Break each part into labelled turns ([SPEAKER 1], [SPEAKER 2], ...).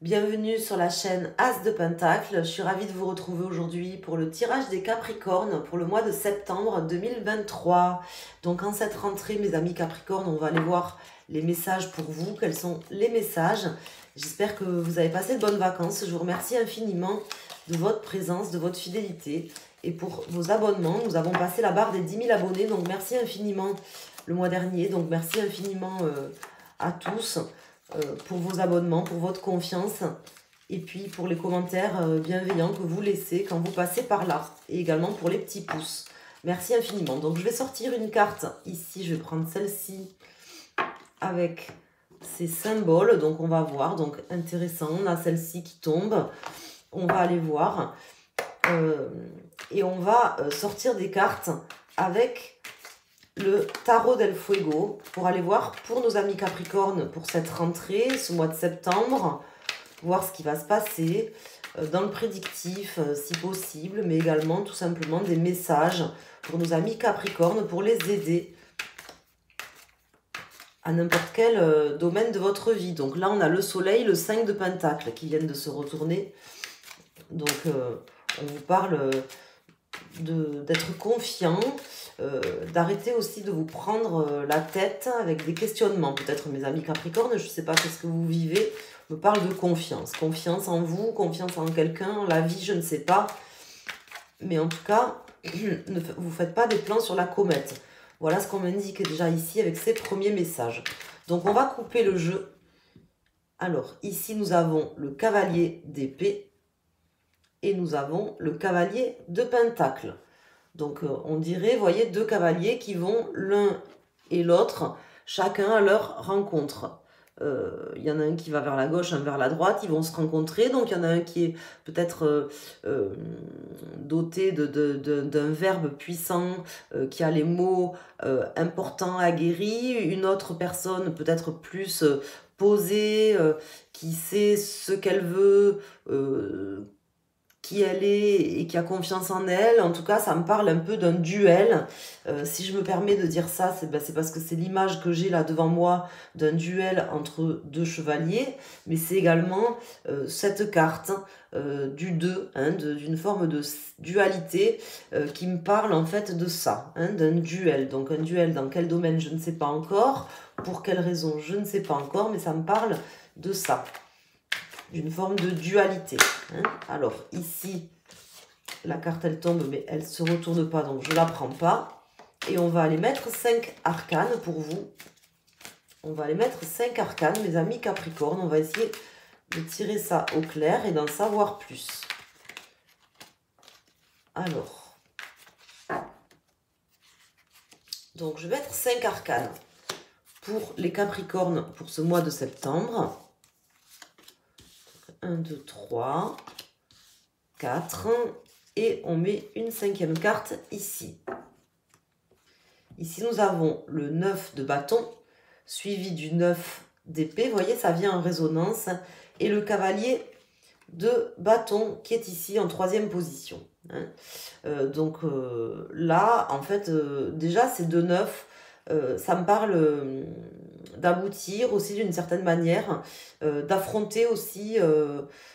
[SPEAKER 1] Bienvenue sur la chaîne As de Pentacle. Je suis ravie de vous retrouver aujourd'hui pour le tirage des Capricornes pour le mois de septembre 2023. Donc en cette rentrée, mes amis Capricornes, on va aller voir les messages pour vous. Quels sont les messages? J'espère que vous avez passé de bonnes vacances. Je vous remercie infiniment de votre présence, de votre fidélité. Et pour vos abonnements, nous avons passé la barre des 10 000 abonnés. Donc merci infiniment le mois dernier. Donc merci infiniment à tous. Pour vos abonnements, pour votre confiance et puis pour les commentaires bienveillants que vous laissez quand vous passez par là et également pour les petits pouces. Merci infiniment. Donc je vais sortir une carte ici, je vais prendre celle-ci avec ces symboles. Donc on va voir, donc intéressant, on a celle-ci qui tombe, on va aller voir et on va sortir des cartes avec le tarot del fuego pour aller voir pour nos amis Capricornes pour cette rentrée, ce mois de septembre, voir ce qui va se passer dans le prédictif si possible, mais également tout simplement des messages pour nos amis Capricornes pour les aider à n'importe quel domaine de votre vie. Donc là on a le soleil, le 5 de Pentacle qui viennent de se retourner. Donc on vous parle d'être confiant, d'arrêter aussi de vous prendre la tête avec des questionnements. Peut-être mes amis Capricornes, je ne sais pas qu'est-ce que vous vivez, me parle de confiance. Confiance en vous, confiance en quelqu'un, la vie, je ne sais pas. Mais en tout cas, ne vous faites pas des plans sur la comète. Voilà ce qu'on m'indique déjà ici avec ces premiers messages. Donc on va couper le jeu. Alors ici nous avons le cavalier d'épée. Et nous avons le cavalier de pentacle. Donc on dirait, vous voyez, deux cavaliers qui vont l'un et l'autre, chacun à leur rencontre. Il y en a un qui va vers la gauche, un vers la droite, ils vont se rencontrer. Donc il y en a un qui est peut-être doté d'un verbe puissant, qui a les mots importants, aguerris. Une autre personne peut-être plus posée, qui sait ce qu'elle veut, qui elle est et qui a confiance en elle. En tout cas, ça me parle un peu d'un duel. Si je me permets de dire ça, c'est parce que c'est l'image que j'ai là devant moi d'un duel entre deux chevaliers, mais c'est également cette carte du 2, hein, d'une forme de dualité qui me parle en fait de ça, hein, d'un duel. Donc un duel dans quel domaine, je ne sais pas encore. Pour quelle raison, je ne sais pas encore, mais ça me parle de ça, d'une forme de dualité. Hein. Alors ici, la carte elle tombe, mais elle ne se retourne pas, donc je ne la prends pas. Et on va aller mettre 5 arcanes pour vous. On va aller mettre 5 arcanes, mes amis Capricorne. On va essayer de tirer ça au clair et d'en savoir plus. Alors, donc je vais mettre 5 arcanes pour les Capricornes pour ce mois de septembre. 1, 2, 3, 4. Et on met une 5e carte ici. Ici, nous avons le 9 de bâton, suivi du 9 d'épée. Vous voyez, ça vient en résonance. Et le cavalier de bâton qui est ici en 3e position. Hein. Là, en fait, déjà, ces deux 9, ça me parle d'aboutir aussi d'une certaine manière, d'affronter aussi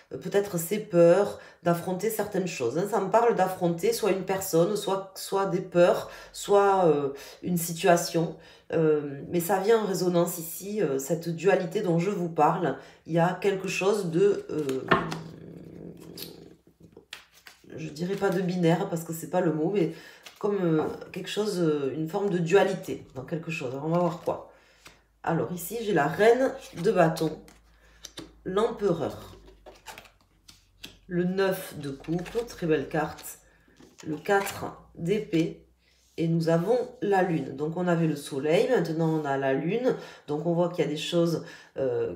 [SPEAKER 1] peut-être ses peurs, d'affronter certaines choses. Hein. Ça me parle d'affronter soit une personne, soit des peurs, soit une situation. Mais ça vient en résonance ici, cette dualité dont je vous parle. Il y a quelque chose de... je dirais pas de binaire parce que c'est pas le mot, mais comme quelque chose, une forme de dualité dans quelque chose. Alors on va voir quoi. Alors ici, j'ai la reine de bâton, l'empereur, le 9 de coupe, très belle carte, le 4 d'épée, et nous avons la lune. Donc on avait le soleil, maintenant on a la lune. Donc on voit qu'il y a des choses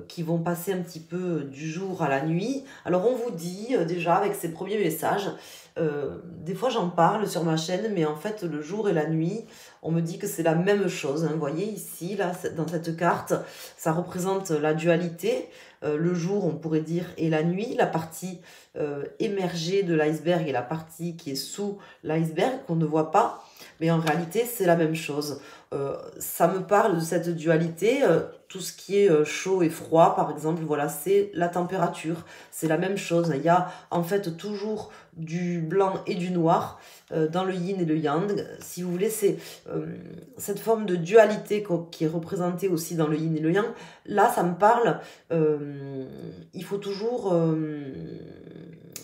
[SPEAKER 1] qui vont passer un petit peu du jour à la nuit. Alors on vous dit déjà avec ces premiers messages, des fois j'en parle sur ma chaîne, mais en fait le jour et la nuit, on me dit que c'est la même chose. Hein. Vous voyez ici, là, dans cette carte, ça représente la dualité. Le jour, on pourrait dire, et la nuit, la partie émergée de l'iceberg et la partie qui est sous l'iceberg, qu'on ne voit pas. Mais en réalité, c'est la même chose. ça me parle de cette dualité, tout ce qui est chaud et froid, par exemple, voilà, c'est la température, c'est la même chose. Il y a en fait toujours du blanc et du noir dans le yin et le yang. Si vous voulez, c'est cette forme de dualité qui est représentée aussi dans le yin et le yang. Là, ça me parle, il faut toujours,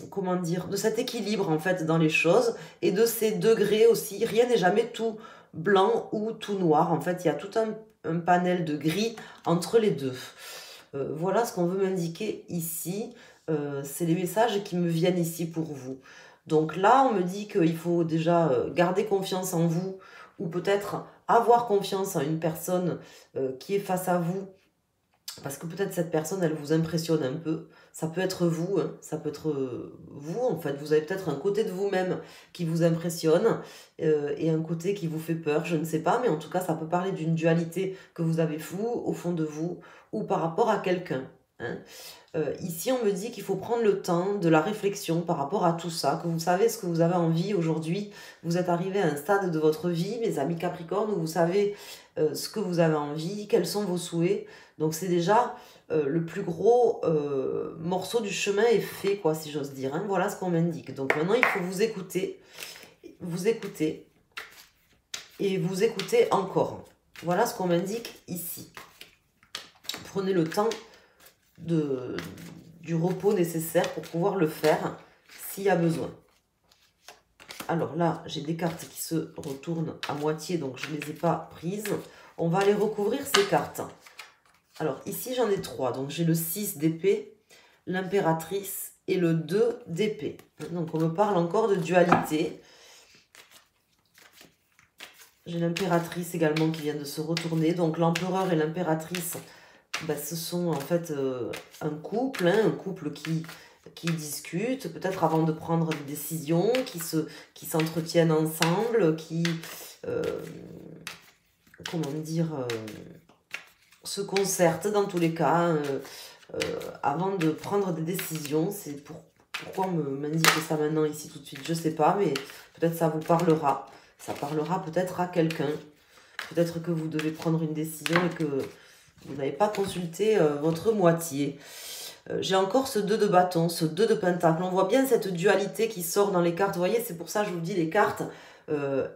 [SPEAKER 1] comment dire, de cet équilibre en fait dans les choses et de ces degrés aussi. Rien n'est jamais tout blanc ou tout noir. En fait, il y a tout un panel de gris entre les deux. Voilà ce qu'on veut m'indiquer ici. C'est les messages qui me viennent ici pour vous. Donc là, on me dit qu'il faut déjà garder confiance en vous ou peut-être avoir confiance en une personne qui est face à vous. Parce que peut-être cette personne, elle vous impressionne un peu. Ça peut être vous, hein. Ça peut être vous, en fait. Vous avez peut-être un côté de vous-même qui vous impressionne et un côté qui vous fait peur, je ne sais pas. Mais en tout cas, ça peut parler d'une dualité que vous avez vous, au fond de vous, ou par rapport à quelqu'un. Hein. Ici, on me dit qu'il faut prendre le temps de la réflexion par rapport à tout ça, que vous savez ce que vous avez envie aujourd'hui. Vous êtes arrivé à un stade de votre vie, mes amis Capricorne, où vous savez ce que vous avez envie, quels sont vos souhaits. Donc c'est déjà le plus gros morceau du chemin est fait, quoi, si j'ose dire. Hein. Voilà ce qu'on m'indique. Donc maintenant, il faut vous écouter et vous écouter encore. Voilà ce qu'on m'indique ici. Prenez le temps du repos nécessaire pour pouvoir le faire s'il y a besoin. Alors là, j'ai des cartes qui se retournent à moitié, donc je ne les ai pas prises. On va aller recouvrir ces cartes. Alors ici, j'en ai 3. Donc j'ai le 6 d'épée, l'impératrice et le 2 d'épée. Donc on me parle encore de dualité. J'ai l'impératrice également qui vient de se retourner. Donc l'empereur et l'impératrice, ben, ce sont en fait un couple, hein, un couple qui discute, peut-être avant de prendre des décisions, qui s'entretiennent ensemble, qui, comment dire, se concertent dans tous les cas, avant de prendre des décisions. C'est pourquoi on m'indique ça maintenant ici tout de suite, je ne sais pas, mais peut-être ça vous parlera. Ça parlera peut-être à quelqu'un. Peut-être que vous devez prendre une décision et que vous n'avez pas consulté votre moitié. J'ai encore ce 2 de bâton, ce 2 de pentacle. On voit bien cette dualité qui sort dans les cartes. Vous voyez, c'est pour ça que je vous dis les cartes.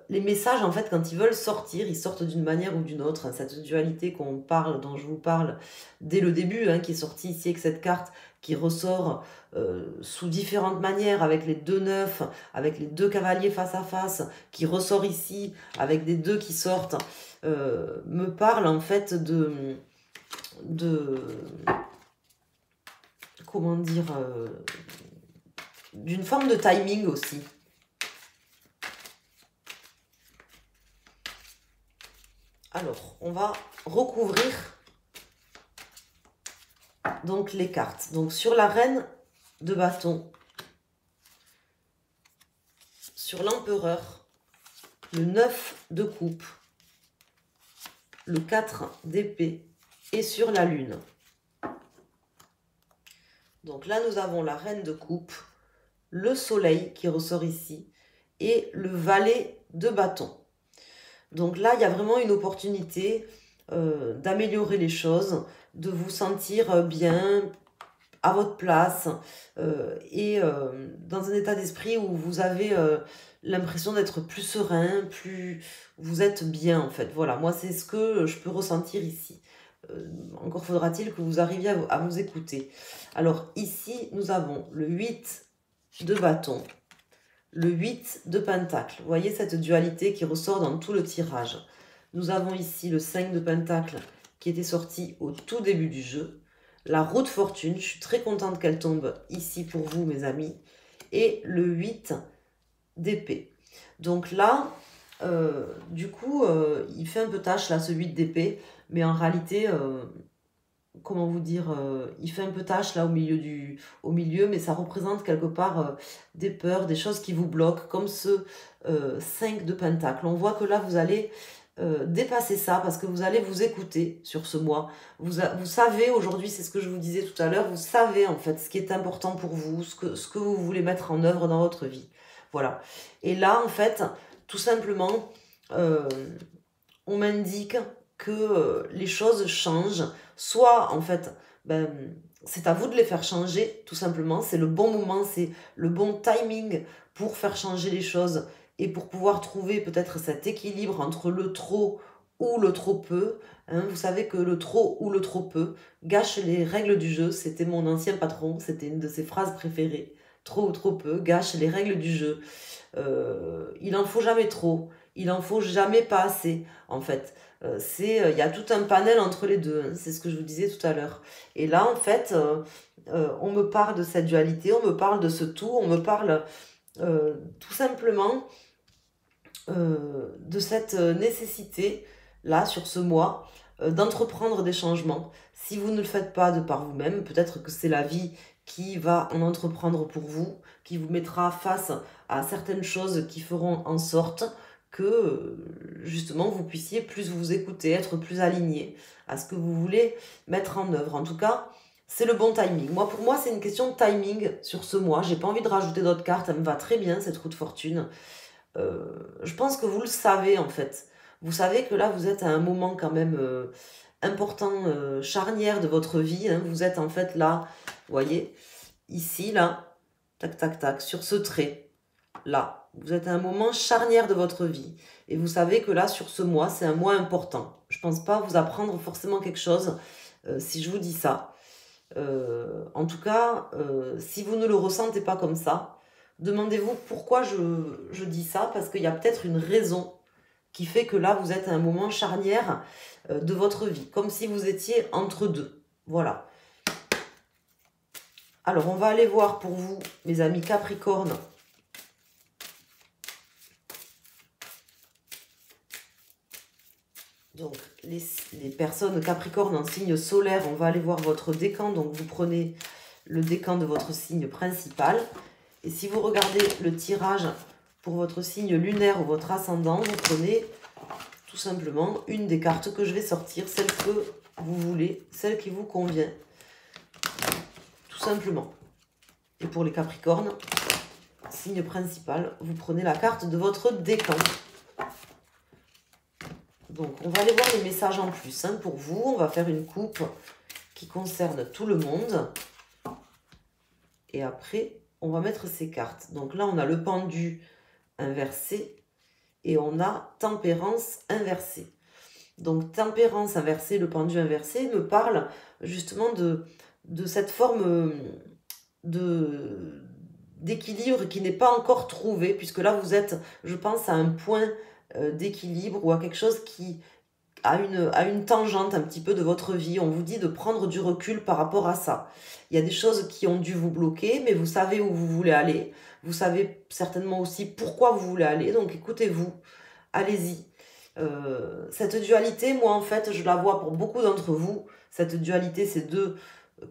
[SPEAKER 1] Les messages, en fait, quand ils veulent sortir, ils sortent d'une manière ou d'une autre. Hein. Cette dualité qu'on parle, dont je vous parle dès le début, hein, qui est sortie ici avec cette carte qui ressort sous différentes manières, avec les 2 neufs, avec les 2 cavaliers face à face, qui ressort ici avec des 2 qui sortent, me parle en fait de comment dire, d'une forme de timing aussi. Alors, on va recouvrir donc les cartes. Donc, sur la reine de bâton, sur l'empereur, le 9 de coupe, le 4 d'épée et sur la lune. Donc là, nous avons la reine de coupe, le soleil qui ressort ici et le valet de bâton. Donc là, il y a vraiment une opportunité d'améliorer les choses, de vous sentir bien à votre place et dans un état d'esprit où vous avez l'impression d'être plus serein, plus vous êtes bien en fait. Voilà, moi c'est ce que je peux ressentir ici. Encore faudra-t-il que vous arriviez à vous écouter. Alors ici, nous avons le 8 de bâton, le 8 de pentacle. Vous voyez cette dualité qui ressort dans tout le tirage. Nous avons ici le 5 de pentacle qui était sorti au tout début du jeu. La roue de fortune, je suis très contente qu'elle tombe ici pour vous, mes amis. Et le 8 d'épée. Donc là, du coup, il fait un peu tâche, là, ce 8 d'épée. Mais en réalité, comment vous dire, il fait un peu tâche, là, au milieu. Mais ça représente quelque part des peurs, des choses qui vous bloquent, comme ce 5 de pentacle. On voit que là, vous allez dépasser ça parce que vous allez vous écouter sur ce mois. Vous savez aujourd'hui, c'est ce que je vous disais tout à l'heure, vous savez en fait ce qui est important pour vous, ce que vous voulez mettre en œuvre dans votre vie. Voilà. Et là, en fait, tout simplement, on m'indique que les choses changent. Soit, en fait, c'est à vous de les faire changer, tout simplement. C'est le bon moment, c'est le bon timing pour faire changer les choses et pour pouvoir trouver peut-être cet équilibre entre le trop ou le trop peu. Hein. Vous savez que le trop ou le trop peu gâche les règles du jeu. C'était mon ancien patron, c'était une de ses phrases préférées. Trop ou trop peu gâche les règles du jeu. Il en faut jamais trop, il en faut jamais pas assez, en fait. Il y a tout un panel entre les deux, hein, c'est ce que je vous disais tout à l'heure. Et là, en fait, on me parle de cette dualité, on me parle de ce tout, on me parle tout simplement de cette nécessité, là, sur ce mois, d'entreprendre des changements. Si vous ne le faites pas de par vous-même, peut-être que c'est la vie qui va en entreprendre pour vous, qui vous mettra face à certaines choses qui feront en sorte que, justement, vous puissiez plus vous écouter, être plus aligné à ce que vous voulez mettre en œuvre. En tout cas, c'est le bon timing. Moi, pour moi, c'est une question de timing sur ce mois. J'ai pas envie de rajouter d'autres cartes. Elle me va très bien, cette roue de fortune. Je pense que vous le savez, en fait. Vous savez que là, vous êtes à un moment quand même important, charnière de votre vie. Hein. Vous êtes en fait là, vous voyez, ici, là, tac, tac, tac, sur ce trait, là. Vous êtes à un moment charnière de votre vie. Et vous savez que là, sur ce mois, c'est un mois important. Je ne pense pas vous apprendre forcément quelque chose si je vous dis ça. En tout cas, si vous ne le ressentez pas comme ça, demandez-vous pourquoi je dis ça, parce qu'il y a peut-être une raison qui fait que là, vous êtes à un moment charnière de votre vie, comme si vous étiez entre deux. Voilà. Alors, on va aller voir pour vous, mes amis Capricorne. Donc, les personnes Capricorne en signe solaire, on va aller voir votre décan. Donc, vous prenez le décan de votre signe principal. Et si vous regardez le tirage pour votre signe lunaire ou votre ascendant, vous prenez tout simplement une des cartes que je vais sortir, celle que vous voulez, celle qui vous convient. Tout simplement. Et pour les Capricornes, signe principal, vous prenez la carte de votre décan. Donc, on va aller voir les messages en plus hein, pour vous. On va faire une coupe qui concerne tout le monde. Et après, on va mettre ces cartes. Donc là, on a le pendu inversé et on a tempérance inversée. Donc, tempérance inversée, le pendu inversé me parle justement de cette forme d'équilibre qui n'est pas encore trouvé, puisque là, vous êtes, je pense, à un point d'équilibre ou à quelque chose qui a une tangente un petit peu de votre vie. On vous dit de prendre du recul par rapport à ça. Il y a des choses qui ont dû vous bloquer, mais vous savez où vous voulez aller. Vous savez certainement aussi pourquoi vous voulez aller. Donc écoutez-vous, allez-y. Cette dualité, moi en fait, je la vois pour beaucoup d'entre vous. Cette dualité, ces deux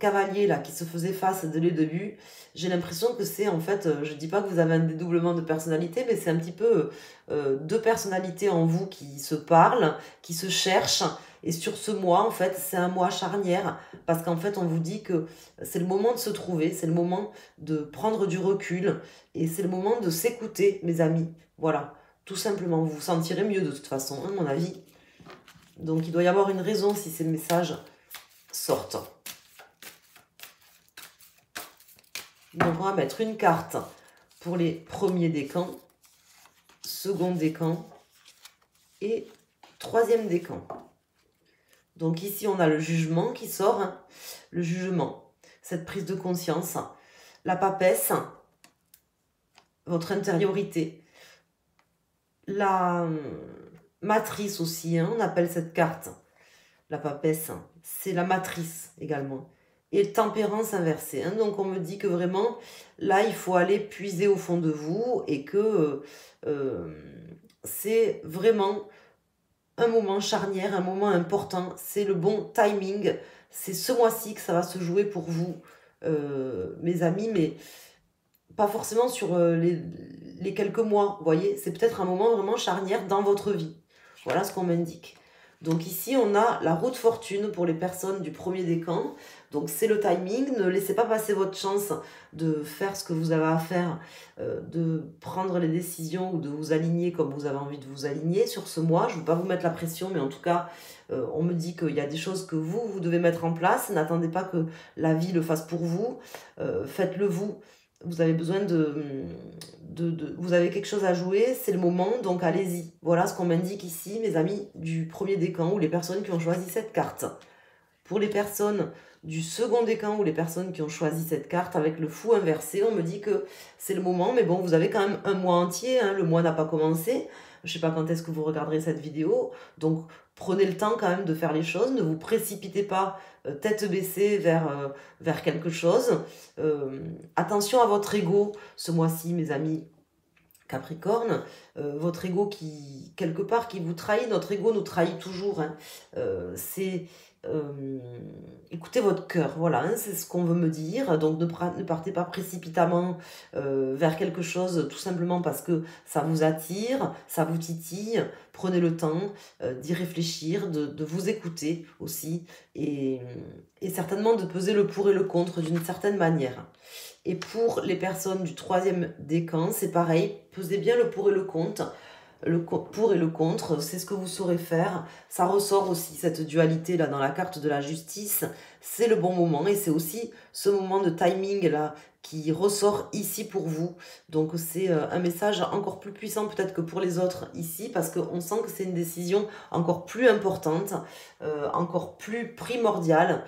[SPEAKER 1] cavaliers là qui se faisaient face dès le début. J'ai l'impression que c'est en fait, je dis pas que vous avez un dédoublement de personnalité, mais c'est un petit peu deux personnalités en vous qui se parlent, qui se cherchent. Et sur ce mois, en fait, c'est un mois charnière parce qu'en fait, on vous dit que c'est le moment de se trouver, c'est le moment de prendre du recul et c'est le moment de s'écouter, mes amis. Voilà, tout simplement. Vous vous sentirez mieux de toute façon, à mon avis. Donc, il doit y avoir une raison si ces messages sortent. Donc, on va mettre une carte pour les premiers décans, second décan et troisième décan. Donc ici, on a le jugement qui sort, hein, le jugement, cette prise de conscience, la papesse, votre intériorité, la matrice aussi, hein, on appelle cette carte, la papesse, c'est la matrice également. Et tempérance inversée. Hein. Donc, on me dit que vraiment, là, il faut aller puiser au fond de vous et que c'est vraiment un moment charnière, un moment important. C'est le bon timing. C'est ce mois-ci que ça va se jouer pour vous, mes amis, mais pas forcément sur les quelques mois. Vous voyez, c'est peut-être un moment vraiment charnière dans votre vie. Voilà ce qu'on m'indique. Donc ici, on a la roue de fortune pour les personnes du premier décan. Donc c'est le timing, ne laissez pas passer votre chance de faire ce que vous avez à faire, de prendre les décisions ou de vous aligner comme vous avez envie de vous aligner sur ce mois. Je ne veux pas vous mettre la pression, mais en tout cas, on me dit qu'il y a des choses que vous devez mettre en place. N'attendez pas que la vie le fasse pour vous, faites-le vous. Vous avez besoin vous avez quelque chose à jouer, c'est le moment, donc allez-y. Voilà ce qu'on m'indique ici, mes amis du premier décan ou les personnes qui ont choisi cette carte. Pour les personnes du second décan ou les personnes qui ont choisi cette carte avec le fou inversé, on me dit que c'est le moment, mais bon, vous avez quand même un mois entier, hein, le mois n'a pas commencé. Je ne sais pas quand est-ce que vous regarderez cette vidéo, donc prenez le temps quand même de faire les choses, ne vous précipitez pas tête baissée vers quelque chose. Attention à votre ego ce mois-ci, mes amis. Capricorne, votre ego qui, quelque part, qui vous trahit, notre ego nous trahit toujours, hein. Écoutez votre cœur, voilà, hein, c'est ce qu'on veut me dire, donc ne partez pas précipitamment vers quelque chose, tout simplement parce que ça vous attire, ça vous titille, prenez le temps d'y réfléchir, de vous écouter aussi, et certainement de peser le pour et le contre d'une certaine manière. Et pour les personnes du troisième décan, c'est pareil, pesez bien le pour et le contre. Le pour et le contre, c'est ce que vous saurez faire. Ça ressort aussi, cette dualité là dans la carte de la justice. C'est le bon moment et c'est aussi ce moment de timing là qui ressort ici pour vous. Donc c'est un message encore plus puissant peut-être que pour les autres ici, parce qu'on sent que c'est une décision encore plus importante, encore plus primordiale,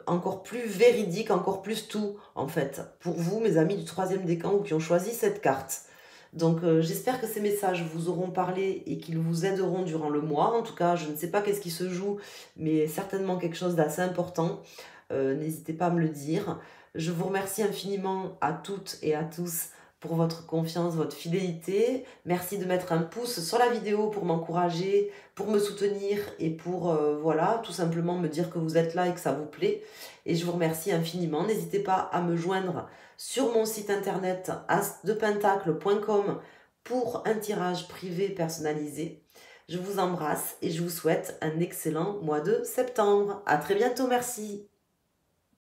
[SPEAKER 1] encore plus véridique, encore plus tout en fait. Pour vous, mes amis du troisième décan ou qui ont choisi cette carte. Donc j'espère que ces messages vous auront parlé et qu'ils vous aideront durant le mois. En tout cas, je ne sais pas qu'est-ce qui se joue, mais certainement quelque chose d'assez important. N'hésitez pas à me le dire. Je vous remercie infiniment à toutes et à tous pour votre confiance, votre fidélité. Merci de mettre un pouce sur la vidéo pour m'encourager, pour me soutenir et pour, voilà, tout simplement me dire que vous êtes là et que ça vous plaît. Et je vous remercie infiniment. N'hésitez pas à me joindre sur mon site internet asdepentacle.com pour un tirage privé personnalisé. Je vous embrasse et je vous souhaite un excellent mois de septembre. À très bientôt, merci.